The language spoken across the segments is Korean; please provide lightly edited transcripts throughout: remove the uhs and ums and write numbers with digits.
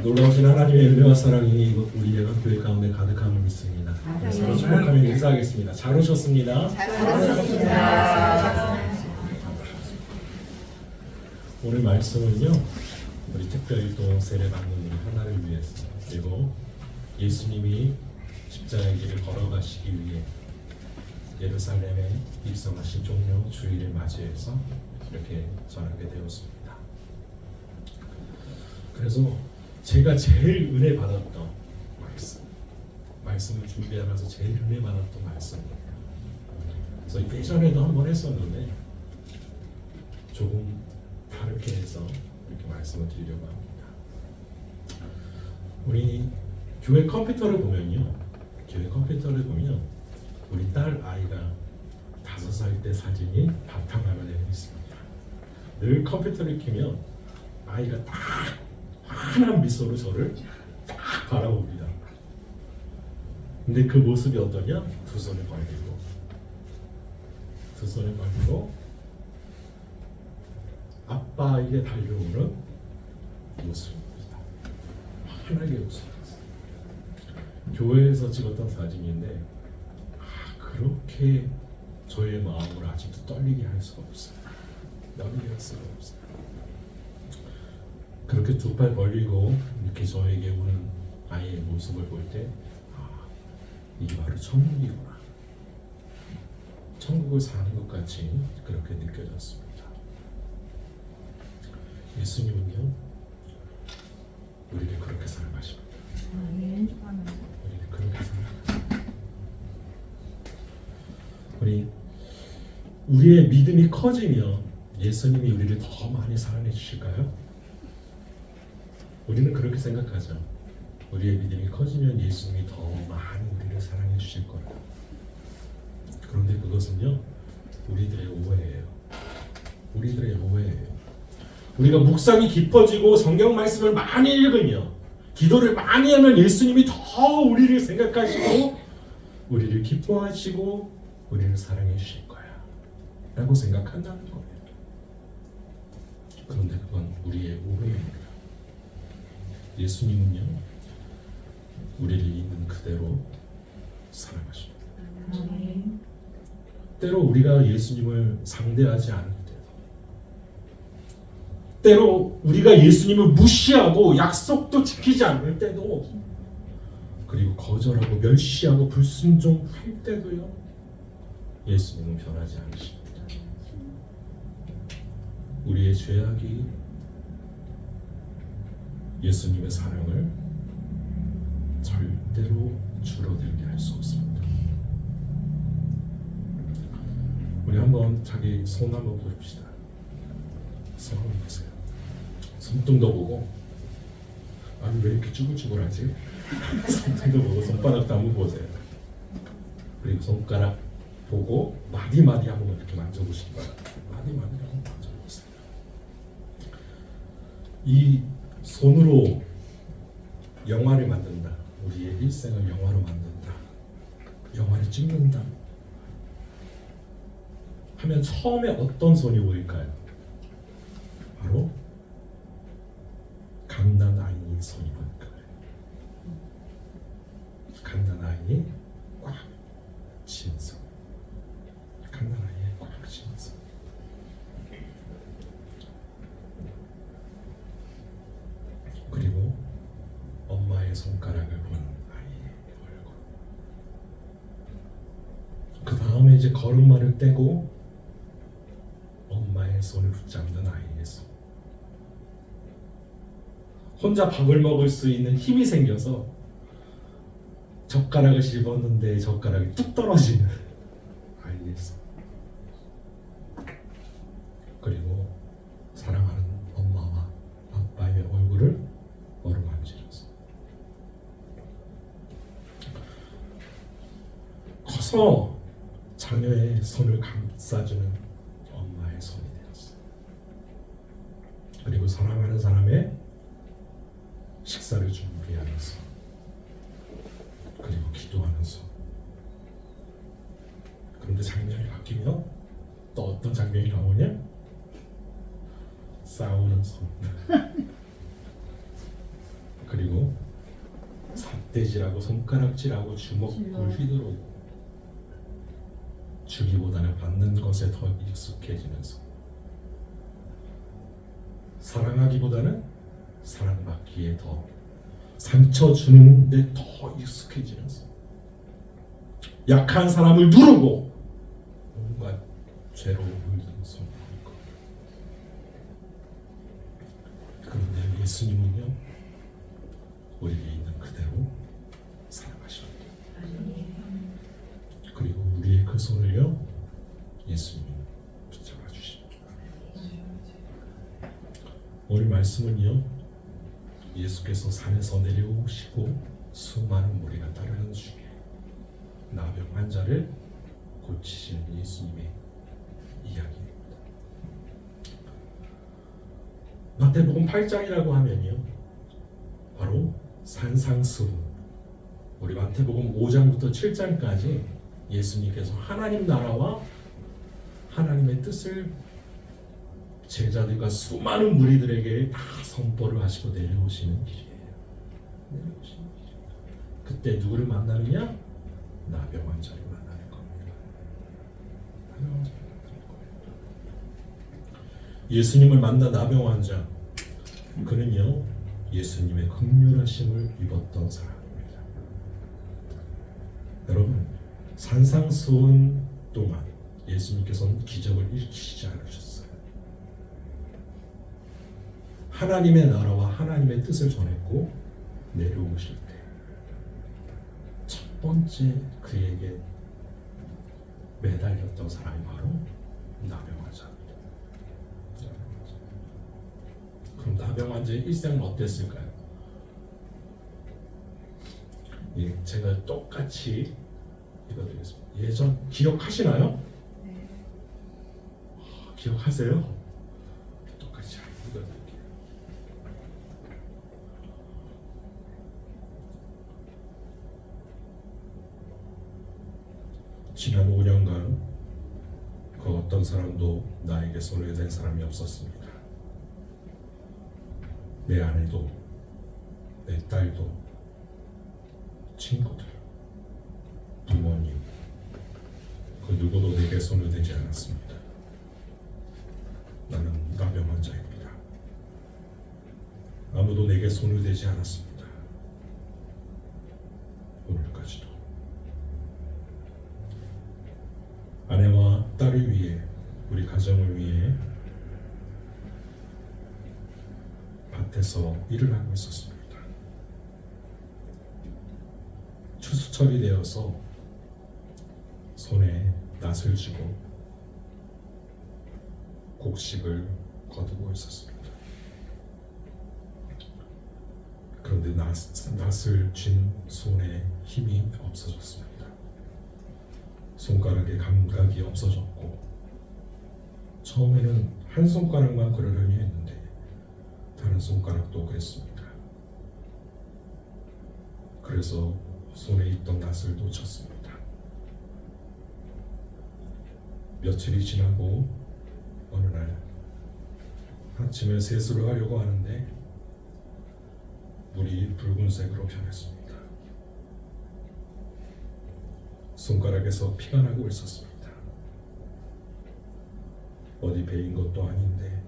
놀라우신 하나님의 은혜와 사랑이 우리 예감교회 가운데 가득함을 믿습니다. 서로 축복하며 인사하겠습니다. 잘 오셨습니다. 오늘 말씀은요, 우리 특별히 또 세례받는 우리 하나를 위해서, 그리고 예수님이 십자가의 길을 걸어가시기 위해 예루살렘에 입성하신 종료 주일을 맞이해서 이렇게 전하게 되었습니다. 그래서 제가 제일 은혜 받았던 말씀을 준비하면서 제일 은혜 받았던 말씀이에요. 그래서 예전에도 한번 했었는데 조금 다르게 해서 이렇게 말씀을 드리려고 합니다. 우리 교회 컴퓨터를 보면 우리 딸 아이가 5살 때 사진이 바탕화면에 있습니다. 늘 컴퓨터를 켜면 아이가 딱 환한 미소로 저를 딱 바라봅니다. 근데 그 모습이 어떠냐? 두 손을 벌리고 아빠에게 달려오는 모습입니다. 환하게 웃습니다. 교회에서 찍었던 사진인데 그렇게 저의 마음을 아직도 떨리게 할 수가 없어요. 그렇게 두 팔 벌리고 이렇게 저에게 오는 아이의 모습을 볼 때 이게 바로 천국이구나. 천국을 사는 것 같이 그렇게 느껴졌습니다. 예수님은요, 우리를 그렇게 사랑하십니다. 우리를 그렇게 사랑하십니다. 우리의 믿음이 커지면 예수님이 우리를 더 많이 사랑해 주실까요? 우리는 그렇게 생각하죠. 우리의 믿음이 커지면 예수님이 더 많이 우리를 사랑해 주실 거라고. 그런데 그것은요, 우리들의 오해예요. 우리가 묵상이 깊어지고 성경 말씀을 많이 읽으며 기도를 많이 하면 예수님이 더 우리를 생각하시고 우리를 기뻐하시고 우리를 사랑해 주실 거야 라고 생각한다는 거예요. 그런데 그건 우리의 오해입니다. 예수님은요, 우리를 있는 그대로 사랑하십니다. 때로 우리가 예수님을 상대하지 않을 때도, 때로 우리가 예수님을 무시하고 약속도 지키지 않을 때도, 그리고 거절하고 멸시하고 불순종할 때도요, 예수님은 변하지 않으십니다. 우리의 죄악이 예수님의 사랑을 절대로 줄어들게 할 수 없습니다. 우리 한번 자기 손 한번 보십시다. 손 한번 보세요. 손등도 보고, 아니 왜 이렇게 쭈글쭈글하지? 손등도 보고 손바닥도 한번 보세요. 그리고 손가락 보고 마디마디 한번 이렇게 만져보시기 바랍니다. 마디마디 한번 만져보세요. 이 손으로 영화를 만든다. 우리의 일생을 영화로 만든다. 영화를 찍는다. 하면 처음에 어떤 손이 보일까요? 바로 갓난아이의 손이 보일 거예요. 갓난아이의 꽉 쥐는 손. 갓난아이의 꽉 쥐는 손. 그리고 엄마의 손가락을 보는 아이의 얼굴. 그 다음에 이제 걸음마를 떼고 엄마의 손을 붙잡는 아이의 손. 혼자 밥을 먹을 수 있는 힘이 생겨서 젓가락을 씹었는데 젓가락이 뚝 떨어지는 아이의 손. 그리고 사랑하는 엄마와 아빠의 얼굴을 어루만지면서 커서 자녀의 손을 감싸주는 엄마의 손이 되었어요. 그리고 사랑하는 사람의 식사를 준비하면서, 그리고 기도하면서. 그런데 장면이 바뀌면 또 어떤 장면이 나오냐? 싸우는 손. 삿대질하고 손가락질하고 주먹을 휘두르고 주기보다는 받는 것에 더 익숙해지면서 사랑하기보다는 사랑받기에 더 상처 주는데 더 익숙해지면서 약한 사람을 누르고 뭔가 죄로 물든 손을 거. 그런데 예수님은요 우리에게 있는 그대로 사랑하십니다. 그리고 우리의 그 손을요 예수님이 붙잡아 주십니다. 오늘 말씀은요 예수께서 산에서 내려오시고 수많은 무리가 따르는 중에 나병 환자를 고치시는 예수님의 이야기입니다. 마태복음 8장이라고 하면요 바로 산상수훈, 우리 마태복음 5장부터 7장까지 예수님께서 하나님 나라와 하나님의 뜻을 제자들과 수많은 무리들에게 다 선포를 하시고 내려오시는 길이에요. 내려오시는 길. 그때 누구를 만나느냐? 나병 환자를 만나는 겁니다. 나병 환자를 만나는 거예요. 예수님을 만난 나병 환자, 그는요 예수님의 긍휼하심을 입었던 사람입니다. 여러분, 산상수훈 동안 예수님께서는 기적을 일으키시지 않으셨어요. 하나님의 나라와 하나님의 뜻을 전했고 내려오실 때 첫 번째 그에게 매달렸던 사람이 바로 나병 환자입니다. 그럼 나병 환자의 일생은 어땠을까요? 예, 제가 똑같이 읽어드리겠습니다. 예전 기억하시나요? 네. 기억하세요? 똑같이 읽어드릴게요. 지난 5년간 그 어떤 사람도 나에게 손을 댄 사람이 없었습니다. 내 아내도, 내 딸도, 친구들, 부모님, 그 누구도 내게 손을 대지 않았습니다. 나는 나병 환자입니다. 아무도 내게 손을 대지 않았습니다. 오늘까지도. 아내와 딸을 위해, 우리 가정을 위해 밭에서 일을 하고 있었습니다. 추수철이 되어서 손에 낫을 쥐고 곡식을 거두고 있었습니다. 그런데 낫을 쥔 손에 힘이 없어졌습니다. 손가락에 감각이 없어졌고 처음에는 한 손가락만 그러려니 했는데 다른 손가락도 그랬습니다. 그래서 손에 있던 낫을 놓쳤습니다. 며칠이 지나고 어느 날 아침에 세수를 하려고 하는데 물이 붉은색으로 변했습니다. 손가락에서 피가 나고 있었습니다. 어디 베인 것도 아닌데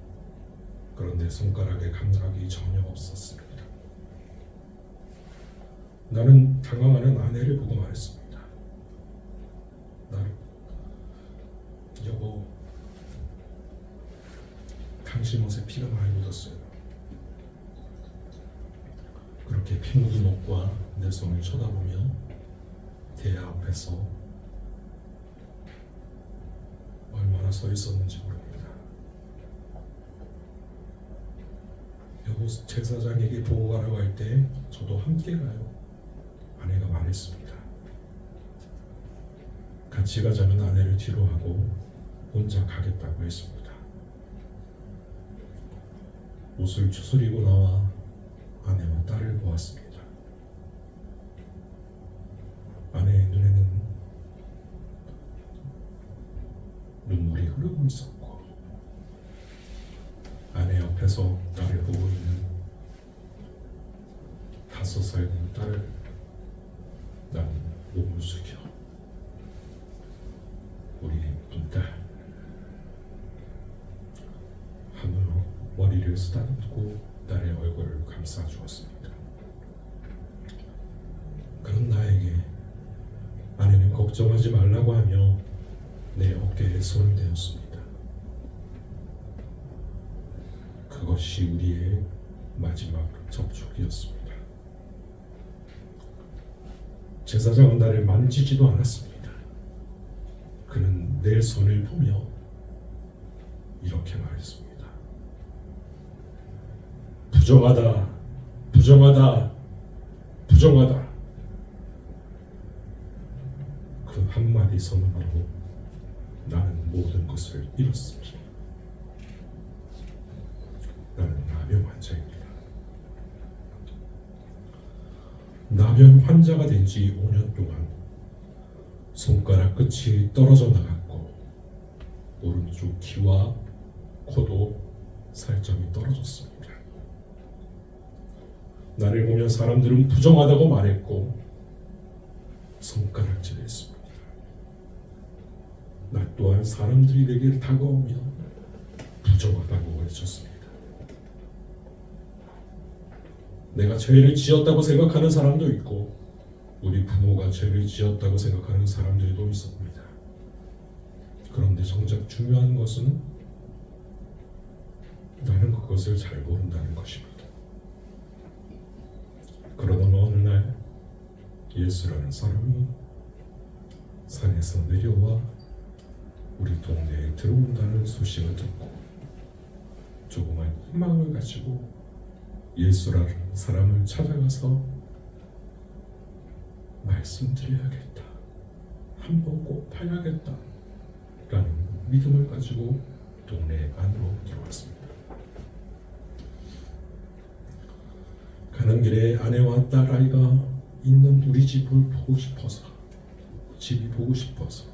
그런데 손가락에 감각이 전혀 없었습니다. 나는 당황하는 아내를 보고 말했습니다. 여보, 당신 옷에 피가 많이 묻었어요. 그렇게 피 묻은 옷과 내 손을 쳐다보며 대야 앞에서 얼마나 서 있었는지 모릅니다. 여보, 제사장에게 보고 가라고 할 때 저도 함께 가요. 아내가 말했습니다. 같이 가자는 아내를 뒤로 하고 혼자 가겠다고 했습니다. 옷을 추스리고 나와 아내와 딸을 보았습니다. 아내의 눈에는 눈물이 흐르고 있었고 아내 옆에서 나를 보고 있는 5살 된 딸을 나는 몸을 숙여 우리 예쁜 딸 함으로 머리를 쓰다듬고 딸의 얼굴을 감싸 주었습니다. 그런 나에게 아내는 걱정하지 말라고 하며 내 어깨에 손을 대었습니다. 그것이 우리의 마지막 접촉이었습니다. 제사장은 나를 만지지도 않았습니다. 그는 내 손을 보며 이렇게 말했습니다. 부정하다, 부정하다, 부정하다. 그 한마디 선언으로 나는 모든 것을 잃었습니다. 나는 나병 환자입니다. 나병 환자가 된 지 5년 동안 손가락 끝이 떨어져 나갔고 오른쪽 귀와 코도 살점이 떨어졌습니다. 나를 보면 사람들은 부정하다고 말했고 손가락질했습니다. 나 또한 사람들이 내게 다가오며 부정하다고 외쳤습니다. 내가 죄를 지었다고 생각하는 사람도 있고 우리 부모가 죄를 지었다고 생각하는 사람들도 있었습니다. 그런데 정작 중요한 것은 나는 그것을 잘 모른다는 것입니다. 그러던 어느 날 예수라는 사람이 산에서 내려와 우리 동네에 들어온다는 소식을 듣고 조그만 희망을 가지고 예수라는 사람을 찾아가서 말씀드려야겠다, 한번 꼭 봐야겠다 라는 믿음을 가지고 동네 안으로 들어왔습니다. 가는 길에 아내와 딸아이가 있는 우리 집을 보고 싶어서, 집이 보고 싶어서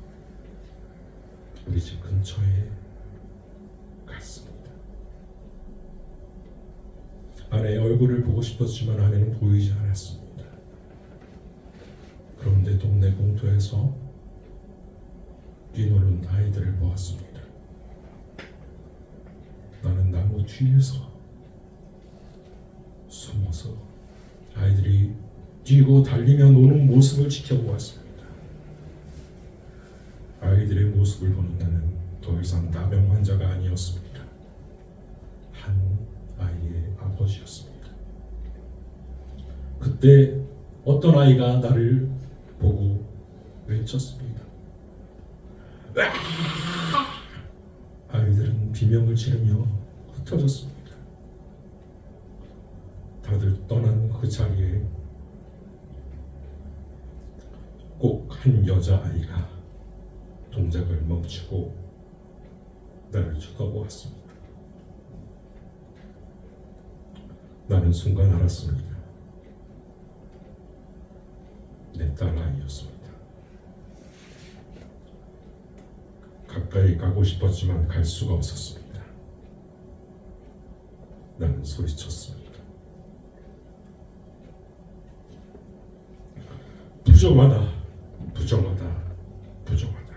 우리 집 근처에 갔습니다. 아내의 얼굴을 보고 싶었지만 아내는 보이지 않았습니다. 그런데 동네 공터에서 뛰노는 아이들을 보았습니다. 나는 나무 뒤에서 숨어서 아이들이 뛰고 달리며 노는 모습을 지켜보았습니다. 아이들의 모습을 보는 나는 더 이상 나병 환자가 아니었습니다. 한 아이의 아버지였습니다. 그때 어떤 아이가 나를 보고 외쳤습니다. 아이들은 비명을 지르며 흩어졌습니다. 다들 떠난 그 자리에 꼭 한 여자아이가 동작을 멈추고 나를 쳐다보았습니다. 나는 순간 알았습니다. 내 딸아이였습니다. 가까이 가고 싶었지만 갈 수가 없었습니다. 나는 소리쳤습니다. 부정하다, 부정하다, 부정하다.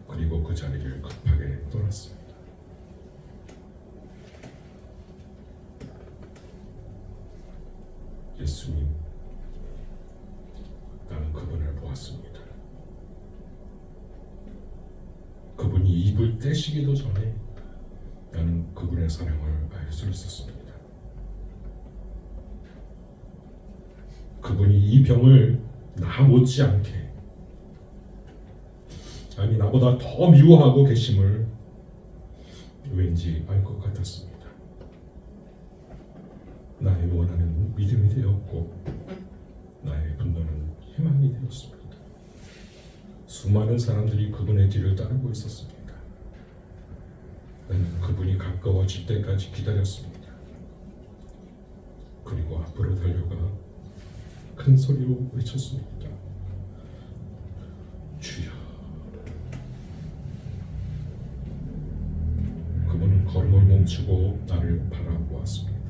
그리고 그 자리를 급하게 떠났습니다. 예수님, 나는 그분을 보았습니다. 그분이 입을 떼시기도 전에 나는 그분의 사랑을 알 수 있었습니다. 그분이 이 병을 나 못지않게, 아니 나보다 더 미워하고 계심을 왠지 알 것 같았습니다. 나의 원하는 믿음이 되었고 나의 분노는 희망이 되었습니다. 수많은 사람들이 그분의 뒤를 따르고 있었습니다. 나는 그분이 가까워질 때까지 기다렸습니다. 그리고 앞으로 달려가 큰 소리로 외쳤습니다. 주여. 그분은 걸음을 멈추고 나를 바라보았습니다.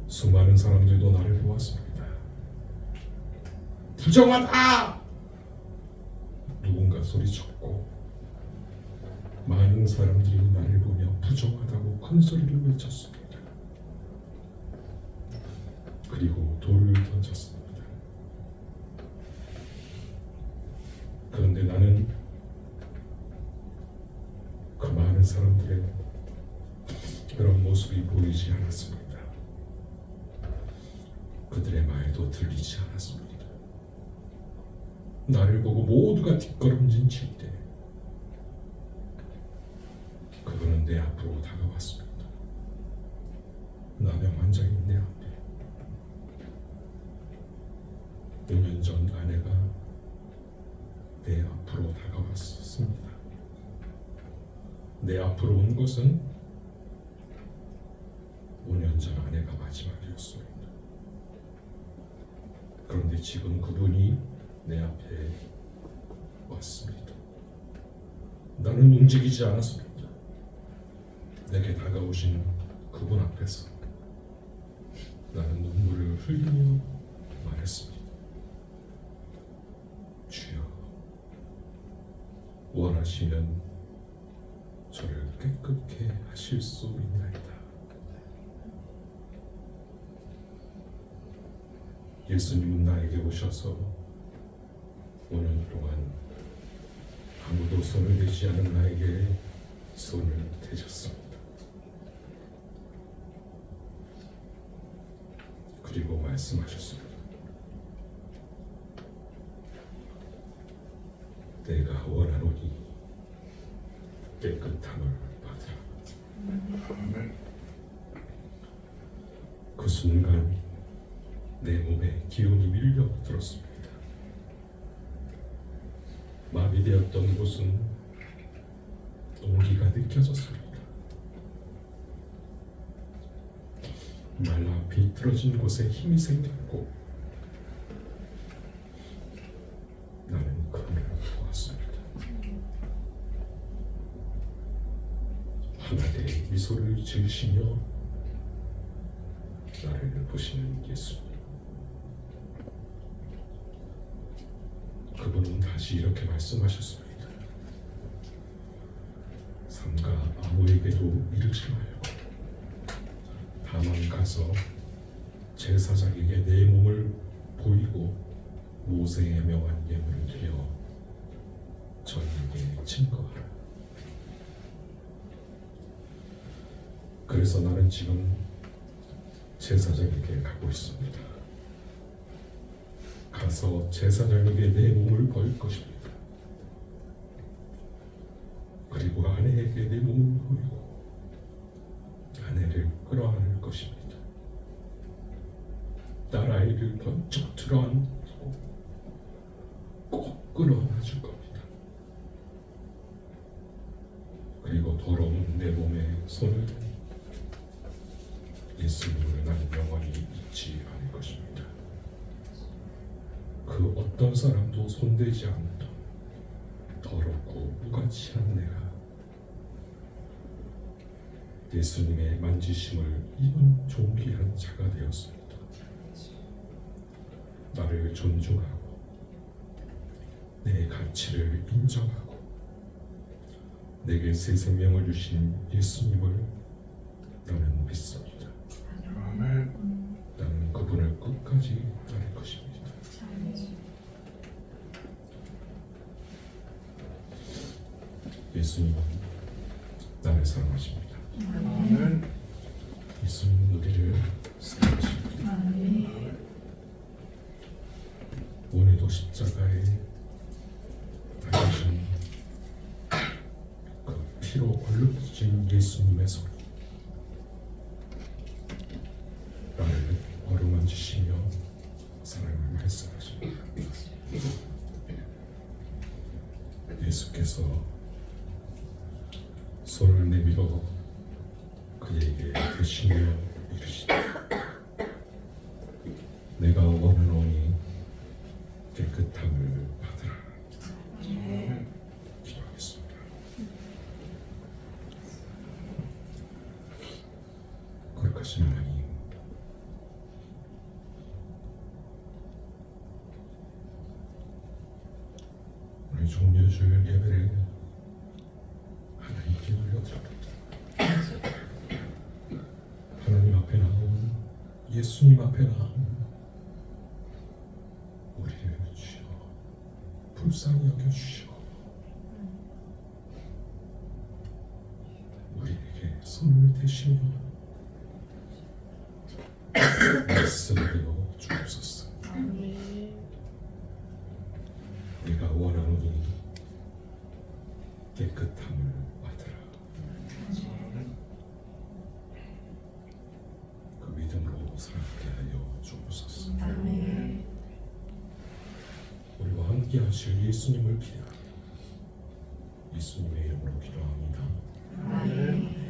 수많은 사람들도 나를 보았습니다. 부정하다! 누군가 소리쳤고 많은 사람들이 나를 보며 부정하다고 큰 소리를 외쳤습니다. 그리고 돌을 던졌습니다. 그런데 나는 그 많은 사람들의 그런 모습이 보이지 않았습니다. 그들의 말도 들리지 않았습니다. 나를 보고 모두가 뒷걸음진 칠 때 그분은 내 앞으로 다가왔습니다. 나병 환자인 내 앞에 5년 전 아내가 내 앞으로 다가왔습니다. 내 앞으로 온 것은 5년 전 아내가 마지막이었습니다. 그런데 지금 그분이 내 앞에 왔습니다. 나는 움직이지 않았습니다. 내게 다가오신 그분 앞에서 나는 눈물을 흘리며 말했습니다. 주여, 원하시면 저를 깨끗게 하실 수 있나이다. 예수님은 나에게 오셔서 5년 동안 아무도 손을 대지 않은 나에게 손을 대셨습니다. 그리고 말씀하셨습니다. 내가 원하노니 깨끗함을 받으라. 그 순간 내 몸에 기운이 밀려들었습니다. 마비되었던 곳은 온기가 느껴졌습니다. 말라 비틀어진 곳에 힘이 생겼고 나는 그분을 보았습니다. 하나의 미소를 지으시며 나를 보시는 예수님. 그분은 다시 이렇게 말씀하셨습니다. 삼가 아무에게도 이르지 말고 다만 가서 제사장에게 내 몸을 보이고 모세의 명한 예물을 드려 저에게 증거하라. 그래서 나는 지금 제사장에게 가고 있습니다. 가서 제사장에게 내 몸을 보일 것입니다. 그리고 아내에게 내 몸을 보이고 아내를 끌어안을 것입니다. 딸아이를 번쩍 들어안고 꼭 끌어안아 줄 겁니다. 그리고 더러운 내 몸에 손을 대니 예수님을 나는 영원히 잊지 않을 것입니다. 그 어떤 사람도 손대지 않던 더럽고 무가치한 내가 예수님의 만지심을 입은 존귀한 자가 되었습니다. 나를 존중하고 내 가치를 인정하고 내게 새 생명을 주신 예수님을 나는 믿습니다. 나는 그분을 끝까지 따를 것입니다. 예수님은 나를 사랑하십니다. 예수님은 우리를 사랑하십니다. 오늘도 십자가에 달리신 그 피로 얼룩진 예수님의 손 나를 어루만지시며 사랑을 말씀하십니다. 예수께서 손을 내밀어 그에게 대시며 이르시되 내가 원하노니 깨끗함을 받으라. 기도하겠습니다. 거룩하신 하나님, 오늘 종려줄 예배를 하나님께 올려드립니다. 하나님 앞에 나온 예수님 앞에 나온 우리를 주여 불쌍히 여겨주시고 우리에게 손을 대시며 말씀하여 주옵소서. 내가 원하노니 깨끗함을 받으라. 그 믿음으로 살게 하여 주옵소서. 우리와 함께 하실 예수님을 기대하며 예수님의 이름으로 기도합니다. 아멘.